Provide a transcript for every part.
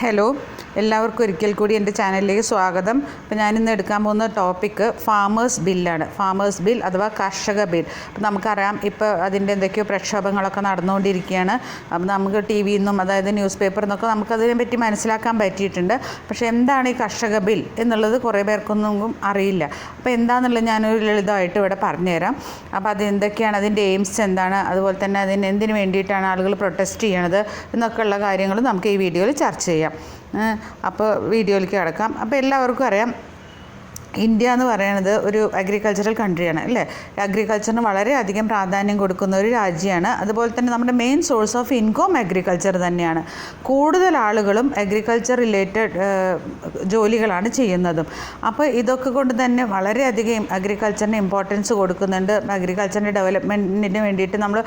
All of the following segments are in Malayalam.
ഹലോ, എല്ലാവർക്കും ഒരിക്കൽ കൂടി എൻ്റെ ചാനലിലേക്ക് സ്വാഗതം. അപ്പോൾ ഞാനിന്ന് എടുക്കാൻ പോകുന്ന ടോപ്പിക്ക് ഫാമേഴ്സ് ബില്ലാണ്. ഫാമേഴ്സ് ബിൽ അഥവാ കർഷക ബിൽ. അപ്പോൾ നമുക്കറിയാം, ഇപ്പോൾ അതിൻ്റെ എന്തൊക്കെയോ പ്രക്ഷോഭങ്ങളൊക്കെ നടന്നുകൊണ്ടിരിക്കുകയാണ്. അപ്പോൾ നമുക്ക് ടി വിയിൽ നിന്നും അതായത് ന്യൂസ് പേപ്പറിൽ നിന്നൊക്കെ നമുക്കതിനെ പറ്റി മനസ്സിലാക്കാൻ പറ്റിയിട്ടുണ്ട്. പക്ഷേ എന്താണ് ഈ കർഷക ബിൽ എന്നുള്ളത് കുറേ പേർക്കൊന്നും അറിയില്ല. അപ്പോൾ എന്താണെന്നുള്ളത് ഞാനൊരു ലളിതമായിട്ട് ഇവിടെ പറഞ്ഞുതരാം. അപ്പോൾ അത് എന്തൊക്കെയാണ്, അതിൻ്റെ എയിംസ് എന്താണ്, അതുപോലെ തന്നെ അതിന് എന്തിനു വേണ്ടിയിട്ടാണ് ആളുകൾ പ്രൊട്ടസ്റ്റ് ചെയ്യണത് എന്നൊക്കെയുള്ള കാര്യങ്ങൾ നമുക്ക് ഈ വീഡിയോയിൽ ചർച്ച ചെയ്യാം. അപ്പോൾ വീഡിയോയിലേക്ക് കിടക്കാം. അപ്പോൾ എല്ലാവർക്കും അറിയാം, ഇന്ത്യ എന്ന് പറയുന്നത് ഒരു അഗ്രികൾച്ചറൽ കൺട്രിയാണ് അല്ലേ. അഗ്രികൾച്ചറിന് വളരെയധികം പ്രാധാന്യം കൊടുക്കുന്ന ഒരു രാജ്യമാണ്. അതുപോലെ തന്നെ നമ്മുടെ main source of income agriculture തന്നെയാണ്. കൂടുതൽ ആളുകളും അഗ്രികൾച്ചർ റിലേറ്റഡ് ജോലികളാണ് ചെയ്യുന്നതും. അപ്പോൾ ഇതൊക്കെ കൊണ്ട് തന്നെ വളരെയധികം അഗ്രികൾച്ചറിന് ഇമ്പോർട്ടൻസ് കൊടുക്കുന്നുണ്ട്. അഗ്രികൾച്ചറിൻ്റെ ഡെവലപ്മെൻറ്റിന് വേണ്ടിയിട്ട് നമ്മൾ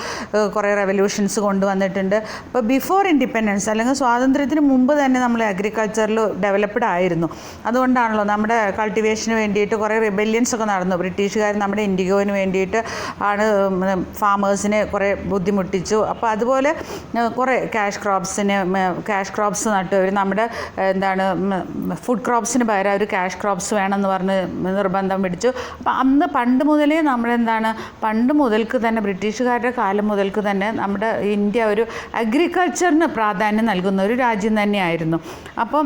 കുറേ റെവല്യൂഷൻസ് കൊണ്ടുവന്നിട്ടുണ്ട്. അപ്പോൾ ബിഫോർ ഇൻഡിപെൻഡൻസ് അല്ലെങ്കിൽ സ്വാതന്ത്ര്യത്തിന് മുമ്പ് തന്നെ നമ്മൾ അഗ്രികൾച്ചറിൽ ഡെവലപ്ഡ് ആയിരുന്നു. അതുകൊണ്ടാണല്ലോ നമ്മുടെ കൾട്ടിവേഷൻ വേണ്ടിയിട്ട് കുറേ റിബല്യൻസ് ഒക്കെ നടന്നു. ബ്രിട്ടീഷുകാർ നമ്മുടെ ഇൻഡിഗോന് വേണ്ടിയിട്ട് ആണ് ഫാമേഴ്സിനെ കുറേ ബുദ്ധിമുട്ടിച്ചു. അപ്പോൾ അതുപോലെ കുറേ ക്യാഷ് ക്രോപ്സ് നട്ടു. അവർ നമ്മുടെ ഫുഡ് ക്രോപ്സിന് പകരം അവർ ക്യാഷ് ക്രോപ്സ് വേണമെന്ന് പറഞ്ഞ് നിർബന്ധം പിടിച്ചു. അപ്പോൾ പണ്ട് മുതലേ പണ്ട് മുതൽക്ക് തന്നെ ബ്രിട്ടീഷുകാരുടെ കാലം മുതൽക്ക് തന്നെ നമ്മുടെ ഇന്ത്യ ഒരു അഗ്രികൾച്ചറിന് പ്രാധാന്യം നൽകുന്ന ഒരു രാജ്യം തന്നെയായിരുന്നു. അപ്പം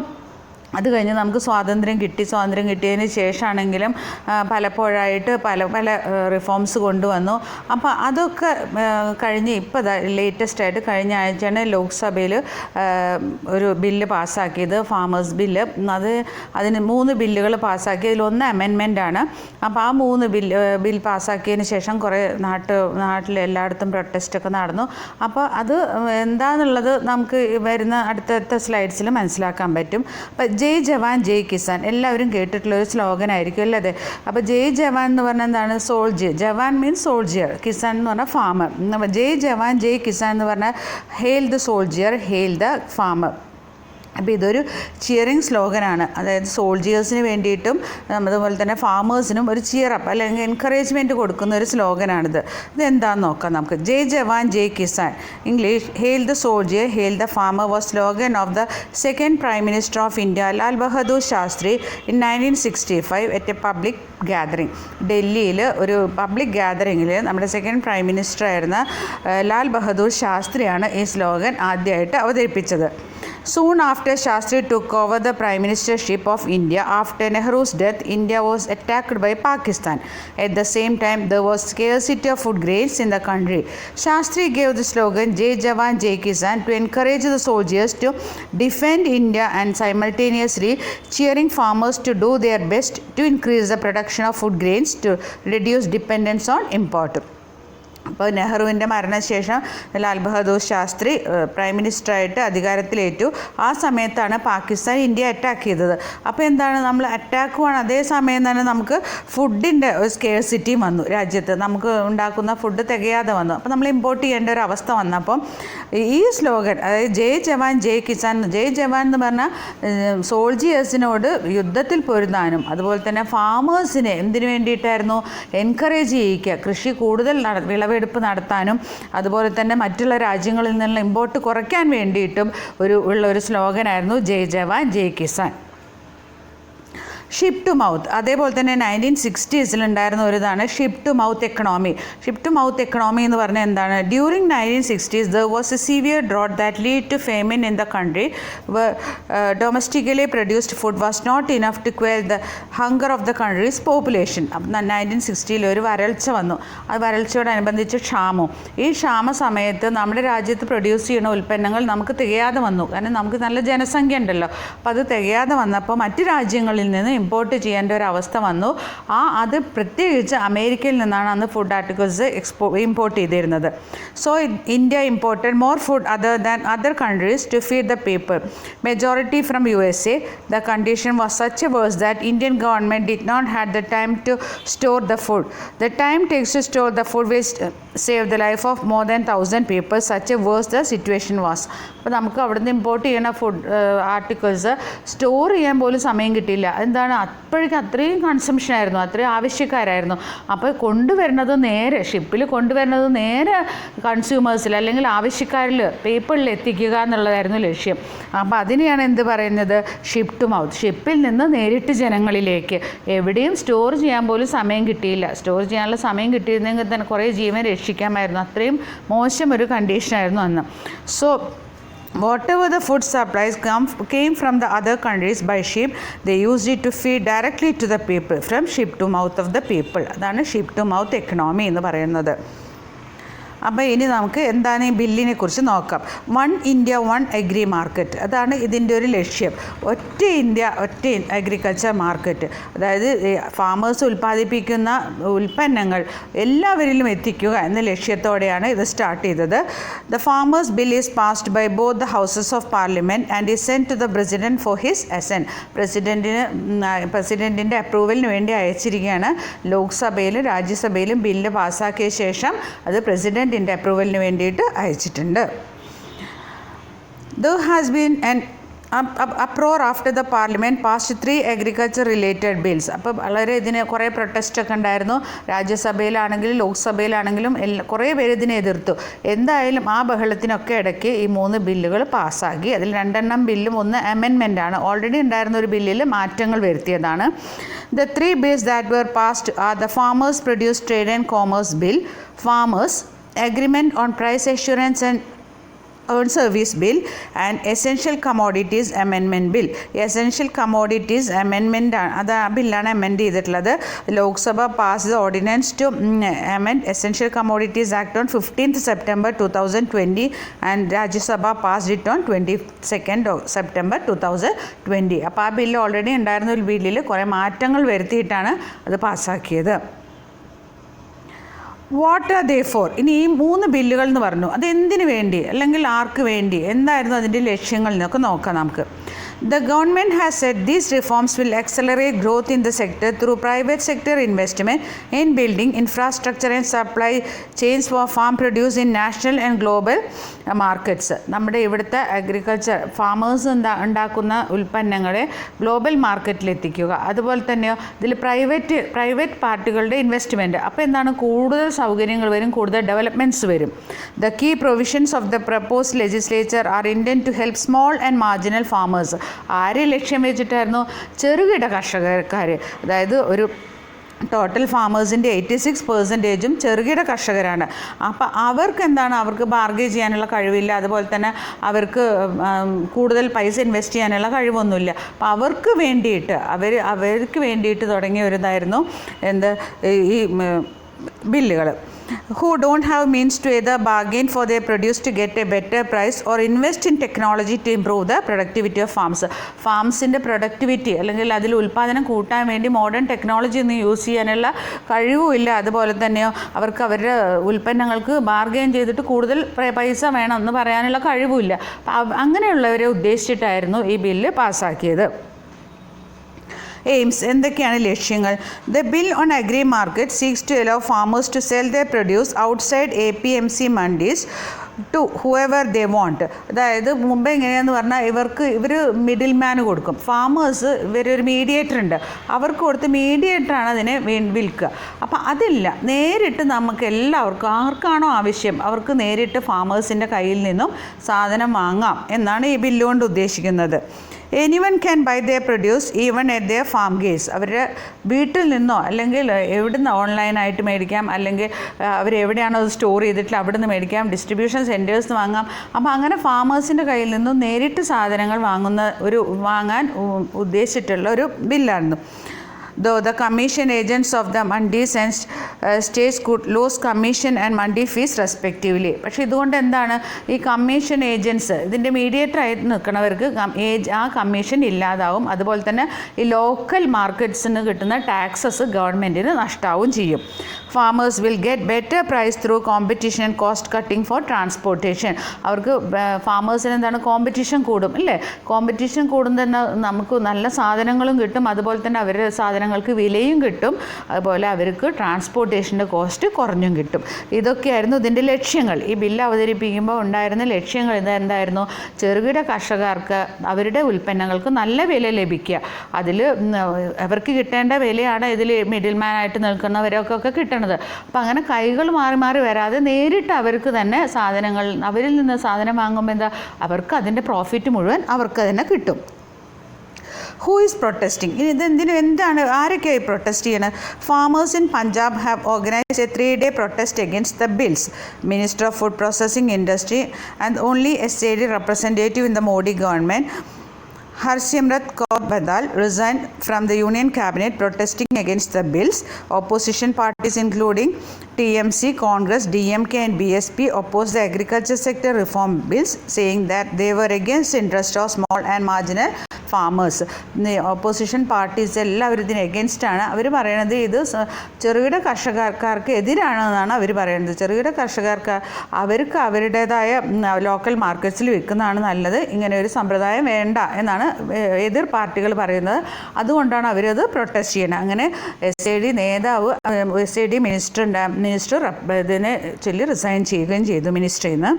അത് കഴിഞ്ഞ് നമുക്ക് സ്വാതന്ത്ര്യം കിട്ടിയതിന് ശേഷമാണെങ്കിലും പലപ്പോഴായിട്ട് പല റിഫോംസ് കൊണ്ടുവന്നു. അപ്പോൾ അതൊക്കെ കഴിഞ്ഞ് ഇപ്പോൾ ലേറ്റസ്റ്റായിട്ട് കഴിഞ്ഞ ആഴ്ചയാണ് ലോക്സഭയിൽ ഒരു ബില്ല് പാസ്സാക്കിയത്, ഫാമേഴ്സ് ബില്ല്. അതിന് 3 ബില്ലുകൾ പാസ്സാക്കി. അതിലൊന്ന് അമെൻമെൻ്റാണ്. അപ്പോൾ ആ 3 ബിൽ പാസ്സാക്കിയതിന് ശേഷം കുറേ നാട്ടിൽ എല്ലായിടത്തും പ്രൊട്ടസ്റ്റൊക്കെ നടന്നു. അപ്പോൾ അത് എന്താണെന്നുള്ളത് നമുക്ക് വരുന്ന അടുത്ത സ്ലൈഡ്സിൽ മനസ്സിലാക്കാൻ പറ്റും. അപ്പോൾ ജയ് ജവാൻ ജയ് കിസാൻ എല്ലാവരും കേട്ടിട്ടുള്ളൊരു സ്ലോഗൻ ആയിരിക്കും അല്ലേ അത്. അപ്പോൾ ജയ് ജവാൻ എന്ന് പറഞ്ഞാൽ എന്താണ്? Soldier. Jawan means soldier, kisan എന്ന് പറഞ്ഞാൽ ഫാമർ. ജയ് ജവാൻ ജയ് കിസാൻ എന്ന് പറഞ്ഞാൽ hail the soldier, hail the farmer. അപ്പോൾ ഇതൊരു ചിയറിങ് സ്ലോഗനാണ്. അതായത് സോൾജിയേഴ്സിന് വേണ്ടിയിട്ടും അതുപോലെ തന്നെ ഫാമേഴ്സിനും ഒരു ചിയറപ്പ് അല്ലെങ്കിൽ എൻകറേജ്മെൻറ്റ് കൊടുക്കുന്ന ഒരു സ്ലോഗനാണിത്. ഇതെന്താണെന്ന് നോക്കാം നമുക്ക്. Jai Jawan Jai Kisan, English hail the soldier hail the farmer, was slogan of the second prime minister of India Lal Bahadur Shastri in 1965 at a public gathering. ഡൽഹിയിൽ ഒരു പബ്ലിക് ഗ്യാതറിങ്ങിൽ നമ്മുടെ സെക്കൻഡ് പ്രൈം മിനിസ്റ്റർ ആയിരുന്ന ലാൽ ബഹദൂർ ശാസ്ത്രിയാണ് ഈ സ്ലോഗൻ ആദ്യമായിട്ട് അവതരിപ്പിച്ചത്. Soon after Shastri took over the Prime Ministership of India, after Nehru's death, India was attacked by Pakistan. At the same time, there was scarcity of food grains in the country. Shastri gave the slogan Jai Jawan Jai Kisan to encourage the soldiers to defend India and simultaneously cheering farmers to do their best to increase the production of food grains to reduce dependence on import. അപ്പോൾ നെഹ്റുവിൻ്റെ മരണശേഷം ലാൽ ബഹദൂർ ശാസ്ത്രി പ്രൈം മിനിസ്റ്ററായിട്ട് അധികാരത്തിലേറ്റു. ആ സമയത്താണ് പാകിസ്ഥാൻ ഇന്ത്യ അറ്റാക്ക് ചെയ്തത്. അപ്പോൾ എന്താണ്, നമ്മൾ അറ്റാക്കുമാണ്, അതേ സമയം തന്നെ നമുക്ക് ഫുഡിൻ്റെ ഒരു സ്കേഴ്സിറ്റിയും വന്നു. രാജ്യത്ത് നമുക്ക് ഉണ്ടാക്കുന്ന ഫുഡ് തികയാതെ വന്നു. അപ്പോൾ നമ്മൾ ഇമ്പോർട്ട് ചെയ്യേണ്ട ഒരു അവസ്ഥ വന്നപ്പം ഈ സ്ലോഗൻ, അതായത് ജയ് ജവാൻ ജയ് കിസാൻ, ജയ് ജവാൻ എന്ന് പറഞ്ഞാൽ സോൾജിയേഴ്സിനോട് യുദ്ധത്തിൽ പൊരുതാനും അതുപോലെ തന്നെ ഫാമേഴ്സിനെ എന്തിനു വേണ്ടിയിട്ടായിരുന്നു, എൻകറേജ് ചെയ്യിക്കുക, കൃഷി കൂടുതൽ വിളവെടുപ്പ് നടത്താനും അതുപോലെ തന്നെ മറ്റുള്ള രാജ്യങ്ങളിൽ നിന്നുള്ള ഇമ്പോർട്ട് കുറയ്ക്കാൻ വേണ്ടിയിട്ടും ഉള്ളൊരു സ്ലോഗനായിരുന്നു Jai Jawan Jai Kisan. Ship to mouth, അതേപോലെ തന്നെ 1960s ഉണ്ടായിരുന്ന ഒരു ഇതാണ് ship to mouth economy. Ship to mouth economy എന്ന് പറഞ്ഞാൽ എന്താണ്? During 1960s there was a severe drought that led to famine in the country where domestically produced food was not enough to quell the hunger of the country's population. 1960 ഒരു വരൾച്ച വന്നു. ആ വരൾച്ചയോടനുബന്ധിച്ച് ക്ഷാമവും. ഈ ക്ഷാമ സമയത്ത് നമ്മുടെ രാജ്യത്ത് പ്രൊഡ്യൂസ് ചെയ്യുന്ന ഉൽപ്പന്നങ്ങൾ നമുക്ക് തികയാതെ വന്നു. കാരണം നമുക്ക് നല്ല ജനസംഖ്യ ഉണ്ടല്ലോ. അപ്പോൾ അത് തികയാതെ വന്നപ്പോൾ മറ്റ് രാജ്യങ്ങളിൽ നിന്ന് ഇമ്പോർട്ട് ചെയ്യേണ്ട ഒരു അവസ്ഥ വന്നു. അത് പ്രത്യേകിച്ച് അമേരിക്കയിൽ നിന്നാണ് അന്ന് ഫുഡ് ആർട്ടിക്കിൾസ് ഇമ്പോർട്ട് ചെയ്തിരുന്നത്. So India imported more food other countries to feed the people, majority from USA. The condition was such a worse that Indian government did not have the time to store the food. The time takes to store the food save the life of more than 1000 people such a worse the situation was. അപ്പോൾ നമുക്ക് അവിടുന്ന് ഇമ്പോർട്ട് ചെയ്യുന്ന ഫുഡ് ആർട്ടിക്കിൾസ് സ്റ്റോർ ചെയ്യാൻ പോലും സമയം കിട്ടിയില്ല. എന്താണ്, അപ്പോഴേക്കും അത്രയും കൺസംഷൻ ആയിരുന്നു, അത്രയും ആവശ്യക്കാരായിരുന്നു. അപ്പോൾ കൊണ്ടുവരുന്നത് നേരെ ഷിപ്പിൽ കൊണ്ടുവരുന്നത് നേരെ കൺസ്യൂമേഴ്സിൽ അല്ലെങ്കിൽ ആവശ്യക്കാരിൽ പീപ്പിളിൽ എത്തിക്കുക എന്നുള്ളതായിരുന്നു ലക്ഷ്യം. അപ്പോൾ അതിനെയാണ് എന്ത് പറയുന്നത്, ഷിപ്പ് ടു മൗത്ത്. ഷിപ്പിൽ നിന്ന് നേരിട്ട് ജനങ്ങളിലേക്ക്. എവിടെയും സ്റ്റോർ ചെയ്യാൻ പോലും സമയം കിട്ടിയില്ല. സ്റ്റോർ ചെയ്യാനുള്ള സമയം കിട്ടിയിരുന്നെങ്കിൽ തന്നെ കുറേ ജീവൻ രക്ഷിക്കാമായിരുന്നു. അത്രയും മോശം ഒരു കണ്ടീഷനായിരുന്നു അന്ന്. So whatever the food supplies came from the other countries by ship, they used it to feed directly to the people, from ship to mouth of the people. അതാണ് ഷിപ്പ് ടു മൗത്ത് എക്കണോമി എന്ന് പറയുന്നത്. അപ്പോൾ ഇനി നമുക്ക് എന്താണ് ഈ ബില്ലിനെ കുറിച്ച് നോക്കാം. 1 India 1 അഗ്രി മാർക്കറ്റ്, അതാണ് ഇതിൻ്റെ ഒരു ലക്ഷ്യം. ഒറ്റ ഇന്ത്യ ഒറ്റ അഗ്രികൾച്ചർ മാർക്കറ്റ്, അതായത് ഫാമേഴ്സ് ഉൽപ്പാദിപ്പിക്കുന്ന ഉൽപ്പന്നങ്ങൾ എല്ലാവരിലും എത്തിക്കുക എന്ന ലക്ഷ്യത്തോടെയാണ് ഇത് സ്റ്റാർട്ട് ചെയ്തത്. The farmers bill is passed by both the houses of parliament and is sent to the president for his assent. പ്രസിഡൻറ്റിൻ്റെ അപ്രൂവലിന് വേണ്ടി അയച്ചിരിക്കുകയാണ്. ലോക്സഭയിലും രാജ്യസഭയിലും ബില്ല് പാസ്സാക്കിയ ശേഷം അത് പ്രസിഡൻറ്റിൻ്റെ അപ്രൂവലിന് വേണ്ടിയിട്ട് അയച്ചിട്ടുണ്ട്. There has been an uproar after the parliament passed 3 agriculture related bills. അപ്പോൾ വളരെ ഇതിന് കുറേ പ്രൊട്ടസ്റ്റൊക്കെ ഉണ്ടായിരുന്നു. രാജ്യസഭയിലാണെങ്കിലും ലോക്സഭയിലാണെങ്കിലും കുറേ പേര് ഇതിനെ എതിർത്തു. എന്തായാലും ആ ബഹളത്തിനൊക്കെ ഇടയ്ക്ക് ഈ 3 ബില്ലുകൾ പാസ്സാക്കി. അതിൽ 2 ബില്ലും 1 അമെൻമെൻ്റാണ്. ഓൾറെഡി ഉണ്ടായിരുന്ന ഒരു ബില്ലിൽ മാറ്റങ്ങൾ വരുത്തിയതാണ്. The 3 bills that were passed are the Farmers Produce Trade and Commerce Bill, Farmers Agreement on Price Assurance and Earned Service Bill, and Essential Commodities Amendment Bill. Essential Commodities Amendment അത് ആ ബില്ലാണ് അമെൻഡ് ചെയ്തിട്ടുള്ളത്. Lok Sabha pass the ordinance to amend Essential Commodities Act on 15th September 2020 and Rajya Sabha passed it on 22nd September 2020. അപ്പോൾ ആ ബില്ല് ഓൾറെഡി ഉണ്ടായിരുന്ന ഒരു ബില്ലിൽ കുറേ മാറ്റങ്ങൾ വരുത്തിയിട്ടാണ് അത് പാസ്സാക്കിയത്. What are they for? ഇനി ഈ 3 ബില്ലുകൾ എന്ന് പറഞ്ഞു, അത് എന്തിനു വേണ്ടി അല്ലെങ്കിൽ ആർക്ക് വേണ്ടി, എന്തായിരുന്നു അതിൻ്റെ ലക്ഷ്യങ്ങൾ എന്നൊക്കെ നോക്കാം നമുക്ക്. The government has said these reforms will accelerate growth in the sector through private sector investment in building infrastructure and supply chains for farm produce in national and global markets. നമ്മുടെ ഇവിടുത്തെ അഗ്രികൾച്ചർ ഫാമേഴ്സ് ഉണ്ടാക്കുന്ന ഉൽപ്പന്നങ്ങളെ ഗ്ലോബൽ മാർക്കറ്റിൽ എത്തിക്കുക. അതുപോലെ തന്നെ ഇതിൽ പ്രൈവറ്റ് പാർട്ടികളുടെ ഇൻവെസ്റ്റ്മെൻറ്റ്. അപ്പോൾ എന്താണ്, കൂടുതൽ സൗകര്യങ്ങൾ വരും, കൂടുതൽ ഡെവലപ്മെൻറ്റ്സ് വരും. The key provisions of the proposed legislature are intended to help small and marginal farmers. ആരെ ലക്ഷ്യം വെച്ചിട്ടായിരുന്നു? ചെറുകിട കർഷകർ. അതായത് ഒരു ടോട്ടൽ ഫാമേഴ്സിൻ്റെ 86% ചെറുകിട കർഷകരാണ്. അപ്പോൾ അവർക്ക് എന്താണ്, അവർക്ക് ബാർഗെയിൻ ചെയ്യാനുള്ള കഴിവില്ല. അതുപോലെ തന്നെ അവർക്ക് കൂടുതൽ പൈസ ഇൻവെസ്റ്റ് ചെയ്യാനുള്ള കഴിവൊന്നുമില്ല. അപ്പോൾ അവർക്ക് വേണ്ടിയിട്ട് തുടങ്ങിയ ഒരു ഇതായിരുന്നു ഈ ബില്ലുകൾ. Who don't have means to either bargain for their produce to get a better price or invest in technology to improve the productivity of farms. ഫാംസിൻ്റെ പ്രൊഡക്ടിവിറ്റി അല്ലെങ്കിൽ അതിൽ ഉൽപ്പാദനം കൂട്ടാൻ വേണ്ടി മോഡേൺ ടെക്നോളജി ഒന്നും യൂസ് ചെയ്യാനുള്ള കഴിവുമില്ല. അതുപോലെ തന്നെയോ അവർക്ക് അവരുടെ ഉൽപ്പന്നങ്ങൾക്ക് ബാർഗെയിൻ ചെയ്തിട്ട് കൂടുതൽ പൈസ വേണം എന്ന് പറയാനുള്ള കഴിവുമില്ല. അങ്ങനെയുള്ളവരെ ഉദ്ദേശിച്ചിട്ടായിരുന്നു ഈ ബില്ല് പാസ്സാക്കിയത്. എയിംസ് എന്തൊക്കെയാണ് ലക്ഷ്യങ്ങൾ? The bill on agri market seeks to allow farmers to sell the produce outside APMC mandis to whoever they want. അതായത് മുമ്പ് എങ്ങനെയാണെന്ന് പറഞ്ഞാൽ ഇവർ മിഡിൽ മാന് കൊടുക്കും. ഫാമേഴ്സ് ഇവരൊരു മീഡിയേറ്റർ ഉണ്ട്, അവർക്ക് കൊടുത്ത് മീഡിയേറ്ററാണ് അതിനെ വിൽക്കുക. അപ്പോൾ അതില്ല, നേരിട്ട് നമുക്ക് എല്ലാവർക്കും ആർക്കാണോ ആവശ്യം അവർക്ക് നേരിട്ട് ഫാമേഴ്സിൻ്റെ കയ്യിൽ നിന്നും സാധനം വാങ്ങാം എന്നാണ് ഈ ബില്ലുകൊണ്ട് ഉദ്ദേശിക്കുന്നത്. Anyone can buy their produce even at their farm gates. അവരുടെ വീട്ടിൽ നിന്നോ അല്ലെങ്കിൽ എവിടുന്ന് ഓൺലൈനായിട്ട് മേടിക്കാം, അല്ലെങ്കിൽ അവരെവിടെയാണോ അത് സ്റ്റോർ ചെയ്തിട്ടുള്ള അവിടെ നിന്ന് മേടിക്കാം, ഡിസ്ട്രിബ്യൂഷൻ സെൻറ്റേഴ്സ് വാങ്ങാം. അപ്പോൾ അങ്ങനെ ഫാമേഴ്സിൻ്റെ കയ്യിൽ നിന്നും നേരിട്ട് സാധനങ്ങൾ വാങ്ങാൻ ഉദ്ദേശിച്ചിട്ടുള്ള ഒരു ബില്ലായിരുന്നു. Though the commission agents of the mandis and states could lose commission and mandi fees respectively. പക്ഷേ ഇതുകൊണ്ട് എന്താണ്, ഈ കമ്മീഷൻ ഏജൻറ്റ്സ് ഇതിൻ്റെ മീഡിയേറ്റർ ആയിട്ട് നിൽക്കുന്നവർക്ക് ആ കമ്മീഷൻ ഇല്ലാതാവും. അതുപോലെ തന്നെ ഈ ലോക്കൽ മാർക്കറ്റ്സിന് കിട്ടുന്ന ടാക്സസ് ഗവൺമെൻറ്റിന് നഷ്ടമാവും ചെയ്യും. Farmers will get better price through competition and cost cutting for transportation. അവർക്ക് ഫാമേഴ്സിന് എന്താണ് കോമ്പറ്റീഷൻ കൂടും അല്ലേ? കോമ്പറ്റീഷൻ കൂടുമ്പോൾ തന്നെ നമുക്ക് നല്ല സാധനങ്ങളും കിട്ടും, അതുപോലെ തന്നെ അവരുടെ സാധനങ്ങൾക്ക് വിലയും കിട്ടും, അതുപോലെ അവർക്ക് ട്രാൻസ്പോർട്ടേഷൻ്റെ കോസ്റ്റ് കുറഞ്ഞും കിട്ടും. ഇതൊക്കെയായിരുന്നു ഇതിൻ്റെ ലക്ഷ്യങ്ങൾ. ഈ ബില്ല് അവതരിപ്പിക്കുമ്പോൾ ഉണ്ടായിരുന്ന ലക്ഷ്യങ്ങൾ എന്തായിരുന്നു? ചെറുകിട കർഷകർക്ക് അവരുടെ ഉൽപ്പന്നങ്ങൾക്ക് നല്ല വില ലഭിക്കുക, അതിൽ അവർക്ക് കിട്ടേണ്ട വിലയാണ് ഇതിൽ മിഡിൽ മാനായിട്ട് നിൽക്കുന്നവരൊക്കെ കിട്ടണത്. അപ്പം അങ്ങനെ കൈകൾ മാറി മാറി വരാതെ നേരിട്ട് അവർക്ക് തന്നെ സാധനങ്ങൾ, അവരിൽ നിന്ന് സാധനം വാങ്ങുമ്പോൾ എന്താ അവർക്ക് അതിൻ്റെ പ്രോഫിറ്റ് മുഴുവൻ അവർക്ക് തന്നെ കിട്ടും. Who is protesting? ഇനി എന്താണ്, ആരൊക്കെയായി പ്രൊട്ടസ്റ്റ് ചെയ്യണത്? Farmers in Punjab have organised A 3-day protest against the bills. Minister of food processing industry and only SAD representative in the Modi government, Harsimrat Kaur Badal, resigned from the Union Cabinet protesting against the bills. Opposition parties including TMC, Congress, DMK and BSP opposed the agriculture sector reform bills, saying that they were against the interest of small and marginal farmers. Opposition parties എല്ലാവരും ഇതിന് എഗൻസ്റ്റാണ്. അവർ പറയണത് ഇത് ചെറുകിട കർഷകർക്ക് എതിരാണെന്നാണ് അവർ പറയുന്നത്. ചെറുകിട കർഷകർക്ക് അവർക്ക് അവരുടേതായ ലോക്കൽ മാർക്കറ്റ്സിൽ വിൽക്കുന്നതാണ് നല്ലത്, ഇങ്ങനെ ഒരു സമ്പ്രദായം വേണ്ട എന്നാണ് എതിർ പാർട്ടികൾ പറയുന്നത്. അതുകൊണ്ടാണ് അവരത് പ്രൊട്ടസ്റ്റ് ചെയ്യണത്. അങ്ങനെ SAD നേതാവ്, SAD മിനിസ്റ്റർ ഇതിനെ ചൊല്ലി റിസൈൻ ചെയ്യുകയും ചെയ്തു മിനിസ്റ്ററിൽ നിന്ന്.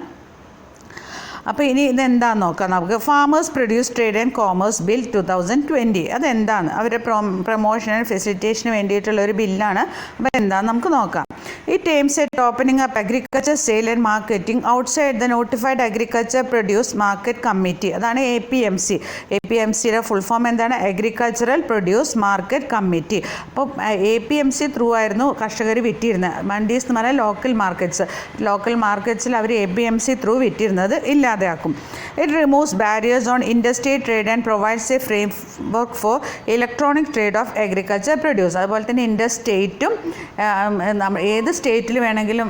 അപ്പോൾ ഇനി ഇതെന്താണെന്ന് നോക്കാം നമുക്ക്. Farmers produce trade and commerce bill 2020. അതെന്താണ്? അവരുടെ പ്രൊമോഷൻ ആൻഡ് ഫെസിലിറ്റേഷന് വേണ്ടിയിട്ടുള്ള ഒരു ബില്ലാണ്. അപ്പോൾ എന്താണെന്ന് നമുക്ക് നോക്കാം. It aims at opening up agriculture sale and marketing outside the notified agriculture produce market committee. അതാണ് APMC. APMCയുടെ ഫുൾ ഫോം എന്താണ്? Agricultural produce market committee. അപ്പോൾ APMC ത്രൂ ആയിരുന്നു കർഷകർ വിറ്റിരുന്നത്. മണ്ടീസ് എന്ന് പറഞ്ഞാൽ ലോക്കൽ മാർക്കറ്റ്സിൽ അവർ APMC ത്രൂ വിറ്റിരുന്നത് ഇല്ലാതെയാക്കും. It removes barriers on industrial trade and provides a framework for electronic trade of agriculture produce. അതുപോലെ തന്നെ സ്റ്റേറ്റും ഏത് സ്റ്റേറ്റിൽ വേണമെങ്കിലും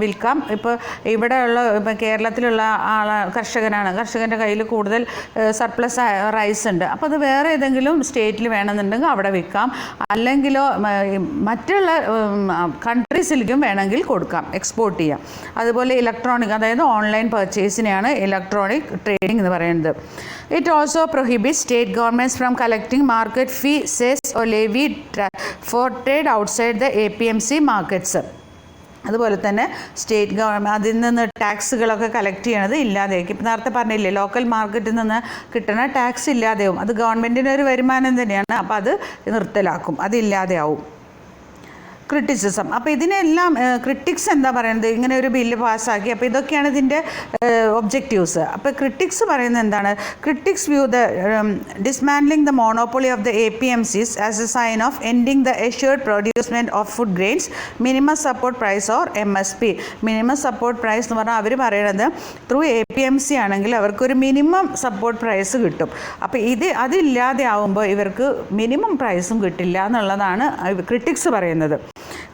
വിൽക്കാം. ഇപ്പോൾ ഇവിടെയുള്ള കേരളത്തിലുള്ള കർഷകൻ്റെ കയ്യിൽ കൂടുതൽ സർപ്ലസ് റൈസ് ഉണ്ട്, അപ്പോൾ അത് വേറെ ഏതെങ്കിലും സ്റ്റേറ്റിൽ വേണമെന്നുണ്ടെങ്കിൽ അവിടെ വിൽക്കാം, അല്ലെങ്കിലോ മറ്റുള്ള കൺട്രീസിലേക്കും വേണമെങ്കിൽ കൊടുക്കാം, എക്സ്പോർട്ട് ചെയ്യാം. അതുപോലെ ഇലക്ട്രോണിക്, അതായത് ഓൺലൈൻ പർച്ചേസിനെയാണ് ഇലക്ട്രോണിക് ട്രേഡിംഗ് എന്ന് പറയുന്നത്. It also prohibit state governments from collecting market fee, cess or levy for trade outside the APMC markets. അതുപോലെ തന്നെ സ്റ്റേറ്റ് ഗവൺമെൻറ് അതിൽ നിന്ന് ടാക്സുകളൊക്കെ കളക്ട് ചെയ്യണത് ഇല്ലാതെയാക്കും. ഇപ്പം നേരത്തെ പറഞ്ഞില്ലേ, ലോക്കൽ മാർക്കറ്റിൽ നിന്ന് കിട്ടുന്ന ടാക്സ് ഇല്ലാതെയാവും. അത് ഗവൺമെൻറ്റിൻ്റെ ഒരു വരുമാനം തന്നെയാണ്. അപ്പോൾ അത് നിർത്തലാക്കും, അതില്ലാതെയാവും. ക്രിറ്റിസിസം. അപ്പോൾ ഇതിനെല്ലാം ക്രിട്ടിക്സ് എന്താ പറയുന്നത്? ഇങ്ങനെ ഒരു ബില്ല് പാസ്സാക്കി. അപ്പോൾ ഇതൊക്കെയാണ് ഇതിൻ്റെ ഒബ്ജക്റ്റീവ്സ്. അപ്പോൾ ക്രിട്ടിക്സ് പറയുന്നത് എന്താണ്? Critics view the dismantling the monopoly of the APMCs as a sign of ending the assured procurement of food grains, minimum support price or MSP. Minimum support price എന്ന് പറഞ്ഞാൽ അവർ പറയണത് ത്രൂ APMC ആണെങ്കിൽ അവർക്കൊരു മിനിമം സപ്പോർട്ട് പ്രൈസ് കിട്ടും. അപ്പോൾ അതില്ലാതെ ആവുമ്പോൾ ഇവർക്ക് മിനിമം പ്രൈസും കിട്ടില്ല എന്നുള്ളതാണ് ക്രിട്ടിക്സ് പറയുന്നത്.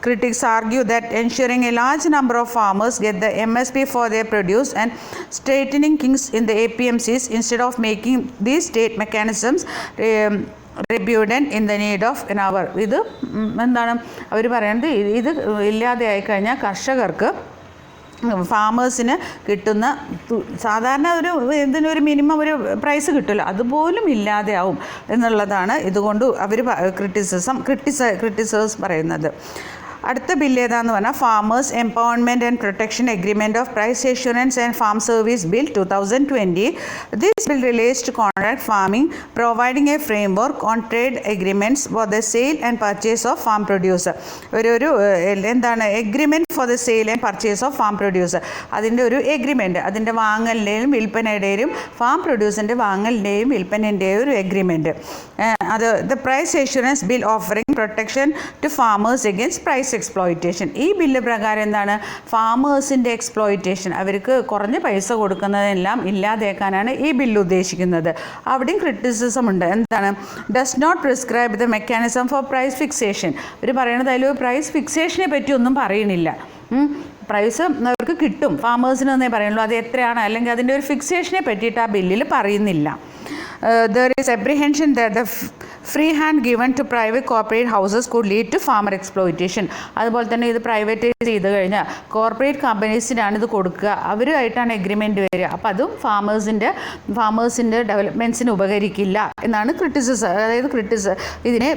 Critics argue that ensuring a large number of farmers get the MSP for their produce and straightening kinks in the APMCs instead of making these state mechanisms redundant in the need of an hour. ഇത് എന്താണ് അവർ പറയുന്നത്? ഇത് ഇല്ലാതെ ആയിക്കഴിഞ്ഞാൽ കർഷകർക്ക്, ഫാമേഴ്സിന് കിട്ടുന്ന സാധാരണ ഇതിനൊരു മിനിമം ഒരു പ്രൈസ് കിട്ടുമല്ലോ, അതുപോലും ഇല്ലാതെയാവും എന്നുള്ളതാണ് ഇതുകൊണ്ട് അവർ ക്രിറ്റിസേഴ്സ് പറയുന്നത്. അടുത്ത ബില്ല് ഏതാണെന്ന് പറഞ്ഞാൽ farmers empowerment and protection agreement of price assurance and farm service bill 2020. This bill relates to contract farming, providing a framework on trade agreements for the sale and purchase of farm producer. എന്താണ് agreement for the sale and purchase of farm producer. അതിൻ്റെ ഒരു എഗ്രിമെൻറ്റ്, അതിൻ്റെ വാങ്ങലിൻ്റെയും വിൽപ്പനയുടെയും ഫാം പ്രൊഡ്യൂസറിൻ്റെ വാങ്ങലിൻ്റെയും വിൽപ്പനൻ്റെയും ഒരു എഗ്രിമെൻറ്റ്. അത് the price assurance bill offering protection to farmers against price exploitation. ഈ ബില്ല് പ്രകാരം എന്താണ്? ഫാമേഴ്സിൻ്റെ എക്സ്പ്ലോയിറ്റേഷൻ, അവർക്ക് കുറഞ്ഞ പൈസ കൊടുക്കുന്നതെല്ലാം ഇല്ലാതാക്കാനാണ് ഈ ബില്ല് ഉദ്ദേശിക്കുന്നത്. അവിടെയും ക്രിറ്റിസിസം ഉണ്ട്. എന്താണ്? Does not prescribe the mechanism for price fixation. അവർ പറയുന്നത് അതിൽ പ്രൈസ് ഫിക്സേഷനെ പറ്റി ഒന്നും പറയണില്ല. പ്രൈസ് അവർക്ക് കിട്ടും, ഫാമേഴ്സിനെന്നേ പറയുള്ളൂ. അത് എത്രയാണ്, അല്ലെങ്കിൽ അതിൻ്റെ ഒരു ഫിക്സേഷനെ പറ്റിയിട്ട് ആ ബില്ലിൽ പറയുന്നില്ല. There is apprehension that the free hand given to private corporate houses could lead to farmer exploitation. അതുപോലെ തന്നെ ഇത് പ്രൈവറ്റൈസ് ചെയ്ത് കഴിഞ്ഞാൽ കോർപ്പറേറ്റ് കമ്പനീസിനാണ് ഇത് കൊടുക്കുക, അവരുമായിട്ടാണ് എഗ്രിമെൻറ്റ് വരിക. അപ്പോൾ അതും ഫാമേഴ്സിൻ്റെ ഡെവലപ്മെൻറ്റ്സിന് ഉപകരിക്കില്ല എന്നാണ് ഇതിനെ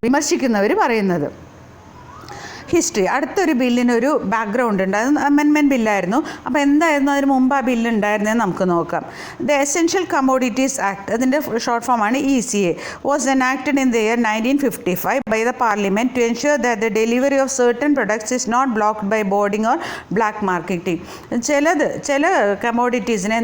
വിമർശിക്കുന്നവർ പറയുന്നത്. ഹിസ്റ്ററി. അടുത്തൊരു ബില്ലിനൊരു ബാക്ക്ഗ്രൗണ്ട് ഉണ്ട്. അത് അമെൻമെൻറ്റ് ബില്ലായിരുന്നു. അപ്പോൾ എന്തായിരുന്നു അതിന് മുമ്പ് ആ ബില്ല് ഉണ്ടായിരുന്നത് നമുക്ക് നോക്കാം. ദ എസെൻഷ്യൽ കമ്മോഡിറ്റീസ് ആക്ട്, അതിൻ്റെ ഷോർട്ട് ഫോമാണ് ECA, was enacted in the year 1955 by the parliament to ensure that the delivery of certain products is not blocked by hoarding or black marketing. ചില കമ്മോഡിറ്റീസിനെ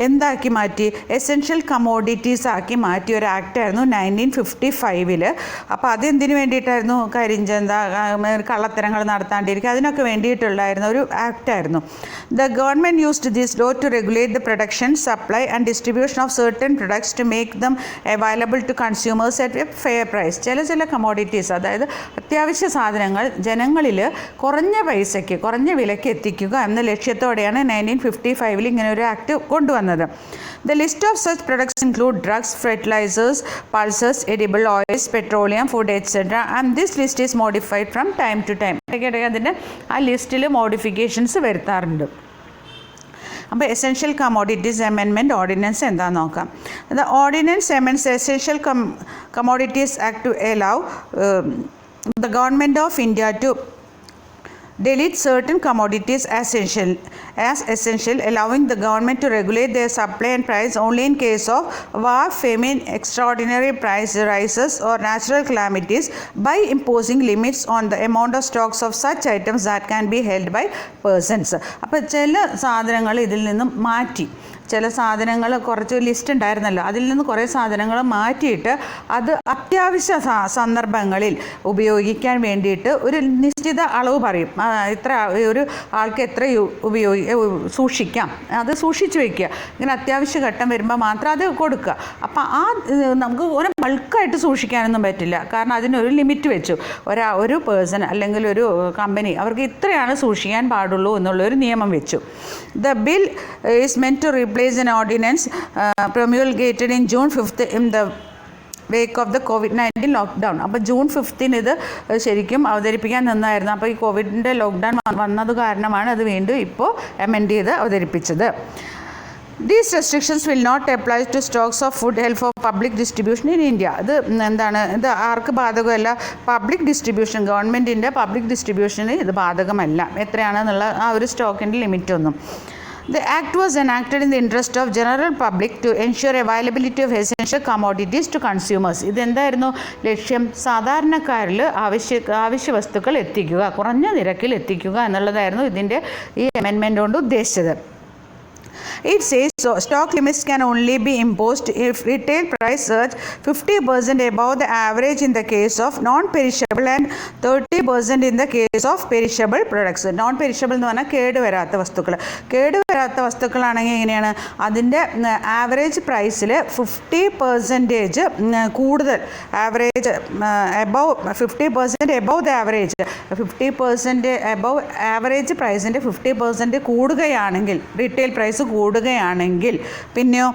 എന്താക്കി മാറ്റി, എസെൻഷ്യൽ കമ്മോഡിറ്റീസ് ആക്കി മാറ്റിയ ഒരു ആക്റ്റായിരുന്നു 1955. അപ്പോൾ അതെന്തിനു വേണ്ടിയിട്ടായിരുന്നു? കരിഞ്ചന്ത, കള്ളത്തരങ്ങൾ നടത്താണ്ടിരിക്കുക, അതിനൊക്കെ വേണ്ടിയിട്ടുള്ളായിരുന്ന ഒരു ആക്റ്റായിരുന്നു. The government used this law to regulate the production, supply and distribution of certain products to make them available to consumers at a fair price. ചില കമ്മോഡിറ്റീസ്, അതായത് അത്യാവശ്യ സാധനങ്ങൾ ജനങ്ങളിൽ കുറഞ്ഞ പൈസയ്ക്ക്, കുറഞ്ഞ വിലയ്ക്ക് എത്തിക്കുക എന്ന ലക്ഷ്യത്തോടെയാണ് 1955 ഇങ്ങനെ ഒരു ആക്ട് കൊണ്ടുവന്നത്. The list of such products include drugs, fertilizers, pulses, edible oils, petroleum, food, etc. And this list is modified from time to time. അതിൻ്റെ ആ ലിസ്റ്റിൽ മോഡിഫിക്കേഷൻസ് വരുത്താറുണ്ട്. അപ്പോൾ എസെൻഷ്യൽ കമ്മോഡിറ്റീസ് അമെൻമെൻറ്റ് ഓർഡിനൻസ് എന്താണെന്ന് നോക്കാം. The ordinance amends essential commodities act to allow the government of India to delete certain commodities as essential, allowing the government to regulate their supply and price only in case of war, famine, extraordinary price rises or natural calamities, by imposing limits on the amount of stocks of such items that can be held by persons. അപ്പോൾ ചില സാധനങ്ങൾ ഇതിൽ നിന്നും മാറ്റി, ചില സാധനങ്ങൾ കുറച്ച് ലിസ്റ്റ് ഉണ്ടായിരുന്നല്ലോ, അതിൽ നിന്ന് കുറേ സാധനങ്ങൾ മാറ്റിയിട്ട് അത് അത്യാവശ്യ സന്ദർഭങ്ങളിൽ ഉപയോഗിക്കാൻ വേണ്ടിയിട്ട് ഒരു നിശ്ചിത അളവ് പറയും. ഇത്ര ഒരു ആൾക്ക് എത്ര സൂക്ഷിക്കാം, അത് സൂക്ഷിച്ച് വയ്ക്കുക. ഇങ്ങനെ അത്യാവശ്യ ഘട്ടം വരുമ്പോൾ മാത്രം അത് കൊടുക്കുക. അപ്പോൾ നമുക്ക് ഒരു ബൾക്കായിട്ട് സൂക്ഷിക്കാനൊന്നും പറ്റില്ല, കാരണം അതിനൊരു ലിമിറ്റ് വെച്ചു. ഒരു പേഴ്സൺ അല്ലെങ്കിൽ ഒരു കമ്പനി അവർക്ക് ഇത്രയാണ് സൂക്ഷിക്കാൻ പാടുള്ളൂ എന്നുള്ളൊരു നിയമം വെച്ചു. The bill is meant to replace an ordinance promulgated in June 5th in the wake of the COVID-19 lockdown. അപ്പോൾ June 5th ഇത് ശരിക്കും അവതരിപ്പിക്കാൻ നിന്നായിരുന്നു. അപ്പോൾ ഈ കോവിഡിൻ്റെ ലോക്ക്ഡൗൺ വന്നത് കാരണമാണ് അത് വീണ്ടും ഇപ്പോൾ അമെൻഡ് ചെയ്ത് അവതരിപ്പിച്ചത്. These restrictions will not apply to stocks of food held for public distribution in India. ഇത് ആർക്ക് ബാധകമല്ല? പബ്ലിക് ഡിസ്ട്രിബ്യൂഷൻ, ഗവൺമെൻറ്റിൻ്റെ പബ്ലിക് ഡിസ്ട്രിബ്യൂഷന് ഇത് ബാധകമല്ല. എത്രയാണെന്നുള്ള ആ ഒരു സ്റ്റോക്കിൻ്റെ ലിമിറ്റൊന്നും. The act was enacted in the interest of general public to ensure availability of essential commodities to consumers. ഇതെന്തായിരുന്നു ലക്ഷ്യം? സാധാരണക്കാരിൽ ആവശ്യ വസ്തുക്കൾ എത്തിക്കുക, കുറഞ്ഞ നിരക്കിൽ എത്തിക്കുക എന്നുള്ളതായിരുന്നു ഇതിൻ്റെ ഈ അമെൻമെൻറ്റ് കൊണ്ട് ഉദ്ദേശിച്ചത്. It says so stock limits can only be imposed if retail price surge 50% above the average in the case of non-perishable and 30% in the case of perishable products. Non-perishable എന്ന് പറഞ്ഞാൽ കേടുവരാത്ത വസ്തുക്കളാണെങ്കിൽ എങ്ങനെയാണ്? അതിൻ്റെ ആവറേജ് പ്രൈസിൽ 50% കൂടുതൽ, average above 50% above the average, 50% above average പ്രൈസിൻ്റെ 50% കൂടുകയാണെങ്കിൽ, റീറ്റെയിൽ പ്രൈസ് കൂടുകയാണെങ്കിൽ, പിന്നെയോ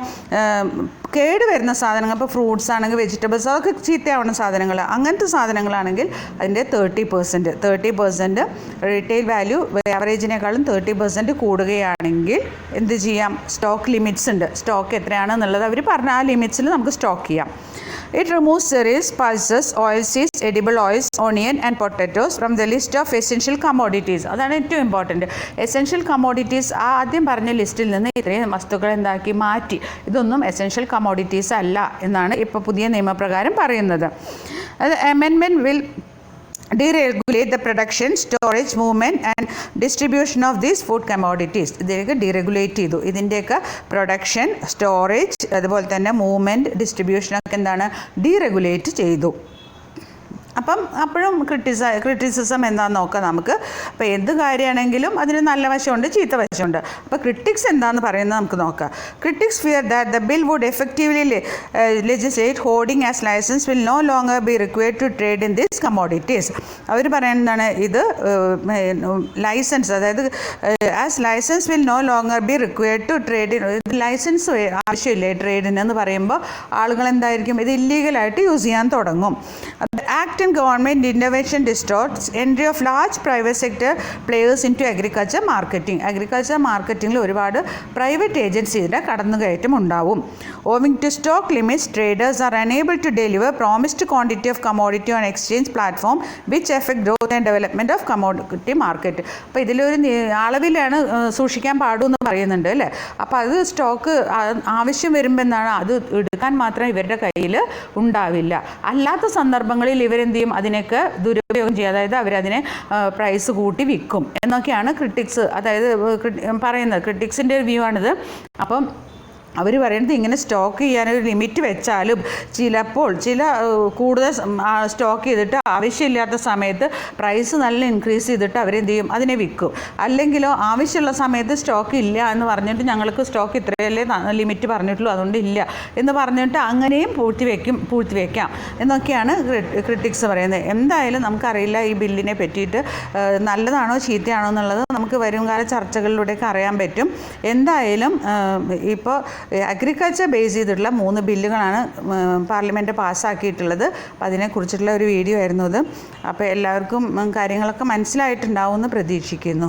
കേടുവരുന്ന സാധനങ്ങൾ, ഇപ്പോൾ ഫ്രൂട്ട്സ് ആണെങ്കിൽ, വെജിറ്റബിൾസ്, അതൊക്കെ ചീത്തയാവുന്ന സാധനങ്ങൾ, അങ്ങനത്തെ സാധനങ്ങളാണെങ്കിൽ അതിൻ്റെ 30% റീറ്റെയിൽ വാല്യൂ ആവറേജിനേക്കാളും 30% കൂടുകയാണെങ്കിൽ എന്ത് ചെയ്യാം? സ്റ്റോക്ക് ലിമിറ്റ്സ് ഉണ്ട്. സ്റ്റോക്ക് എത്രയാണെന്നുള്ളത് അവർ പറഞ്ഞ ആ ലിമിറ്റ്സിൽ നമുക്ക് സ്റ്റോക്ക് ചെയ്യാം. It removes cereals, pulses, oilseeds, edible oils, onion and potatoes from the list of essential commodities. അതാണ് ഏറ്റവും ഇമ്പോർട്ടൻറ്റ്. എസെൻഷ്യൽ കമ്മോഡിറ്റീസ് ആദ്യം പറഞ്ഞ ലിസ്റ്റിൽ നിന്ന് ഇത്രയും വസ്തുക്കൾ എന്താക്കി മാറ്റി. ഇതൊന്നും എസെൻഷ്യൽ കമ്മോഡിറ്റീസ് അല്ല എന്നാണ് ഇപ്പോൾ പുതിയ നിയമപ്രകാരം പറയുന്നത്. Amendment will deregulate the production, storage, movement and distribution of these food commodities. ഇതിലേക്ക് ഡീറെഗുലേറ്റ് ചെയ്തു. ഇതിൻ്റെയൊക്കെ പ്രൊഡക്ഷൻ, സ്റ്റോറേജ്, അതുപോലെ തന്നെ മൂവ്മെൻറ്റ്, ഡിസ്ട്രിബ്യൂഷനൊക്കെ എന്താണ്? ഡീറെഗുലേറ്റ് ചെയ്തു. അപ്പം അപ്പോഴും ക്രിറ്റിസിസം എന്താണെന്ന് നോക്കാം നമുക്ക്. അപ്പോൾ എന്ത് കാര്യമാണെങ്കിലും അതിന് നല്ല വശമുണ്ട്, ചീത്ത വശമുണ്ട്. അപ്പോൾ ക്രിട്ടിക്സ് എന്താണെന്ന് പറയുന്നത് നമുക്ക് നോക്കാം. Critics fear that the bill would effectively legislate hoarding as license will no longer be required to trade in these commodities. അവർ പറയുന്നതാണ് ഇത് ലൈസൻസ്, അതായത് as license will no longer be required to trade. License ആവശ്യമില്ലേ ട്രേഡിന് എന്ന് പറയുമ്പോൾ ആളുകൾ എന്തായിരിക്കും ഇത് ഇല്ലീഗലായിട്ട് യൂസ് ചെയ്യാൻ തുടങ്ങും. Act and government innovation distorts entry of large private sector players into agriculture marketing. Agriculture മാർക്കറ്റിംഗിൽ ഒരുപാട് പ്രൈവറ്റ് ഏജൻസിയുടെ കടന്നുകയറ്റം ഉണ്ടാവും. Owing to stock limits traders are unable to deliver promised quantity of commodity on exchange platform which effect growth and development of commodity market. അപ്പോൾ ഇതിലൊരു അളവിലാണ് സൂക്ഷിക്കാൻ പാടുമെന്ന് പറയുന്നുണ്ട് അല്ലേ. അപ്പോൾ അത് സ്റ്റോക്ക് ആവശ്യം വരുമ്പോൾ എന്താണ് അത് എടുക്കാൻ മാത്രം ഇവരുടെ കയ്യിൽ ഉണ്ടാവില്ല. അല്ലാത്ത സന്ദർഭങ്ങളിൽ ഇവരെന്ത് ചെയ്യും, അതിനൊക്കെ ദുരുപയോഗം ചെയ്യും. അതായത് അവരതിനെ പ്രൈസ് കൂട്ടി വിൽക്കും എന്നൊക്കെയാണ് ക്രിട്ടിക്സ്, അതായത് പറയുന്നത്. ക്രിട്ടിക്സിൻ്റെ ഒരു വ്യൂ ആണിത്. അപ്പം അവർ പറയുന്നത് ഇങ്ങനെ സ്റ്റോക്ക് ചെയ്യാനൊരു ലിമിറ്റ് വെച്ചാലും ചിലപ്പോൾ കൂടുതൽ സ്റ്റോക്ക് ചെയ്തിട്ട് ആവശ്യമില്ലാത്ത സമയത്ത് പ്രൈസ് നല്ല ഇൻക്രീസ് ചെയ്തിട്ട് അവരെന്ത് ചെയ്യും, അതിനെ വിൽക്കും. അല്ലെങ്കിലോ ആവശ്യമുള്ള സമയത്ത് സ്റ്റോക്ക് ഇല്ല എന്ന് പറഞ്ഞിട്ട് ഞങ്ങൾക്ക് സ്റ്റോക്ക് ഇത്രയല്ലേ ലിമിറ്റ് പറഞ്ഞിട്ടുള്ളൂ അതുകൊണ്ട് ഇല്ല എന്ന് പറഞ്ഞിട്ട് അങ്ങനെയും പൂഴ്ത്തിവെക്കാം എന്നൊക്കെയാണ് ക്രിട്ടിക്സ് പറയുന്നത്. എന്തായാലും നമുക്കറിയില്ല ഈ ബില്ലിനെ പറ്റിയിട്ട് നല്ലതാണോ ചീത്തയാണോ എന്നുള്ളത് നമുക്ക് വരുംകാല ചർച്ചകളിലൂടെയൊക്കെ അറിയാൻ പറ്റും. എന്തായാലും ഇപ്പോൾ അഗ്രികൾച്ചർ ബേസ് ചെയ്തിട്ടുള്ള 3 ബില്ലുകളാണ് പാർലമെൻറ്റ് പാസ്സാക്കിയിട്ടുള്ളത്. അപ്പോൾ അതിനെക്കുറിച്ചിട്ടുള്ള ഒരു വീഡിയോ ആയിരുന്നു അത്. അപ്പോൾ എല്ലാവർക്കും കാര്യങ്ങളൊക്കെ മനസ്സിലായിട്ടുണ്ടാവുമെന്ന് പ്രതീക്ഷിക്കുന്നു.